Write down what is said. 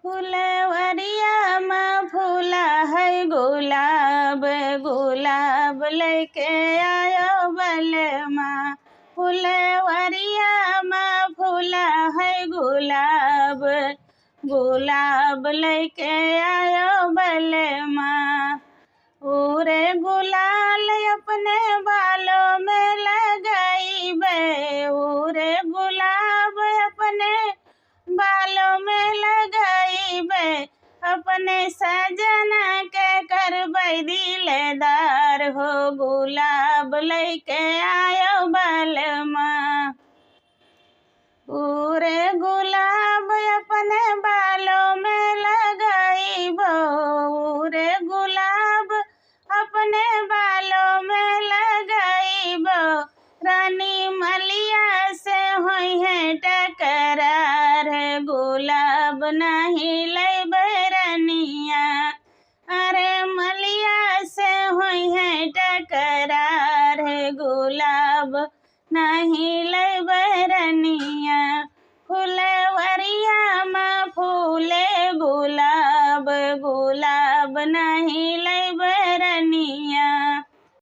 फुलवरिया में फूला है गुलाब, गुलाब लेके आयो बलमा। फुलवरिया में फूला है गुलाब, गुलाब लेके आयो बलमा। उरे गुलाल अपने बालों में लगाइबे, उरे गुलाब अपने बालों में लगाइबे। अपने सजना के करबै दिलदार हो, गुलाब लेके आयो बलमा। उरे गुलाब अपने बालों में लगाइबो, उरे गुलाब अपने बालों में लगाइबो। रानी मलिया से होई है टकरार, गुलाब नहीं लैबै रनिया। अरे मलिया से होई है टकरार, गुलाब नहीं लैबै रनिया। फुलवरिया में फूले गुलाब, गुलाब नहीं लैबै रनिया।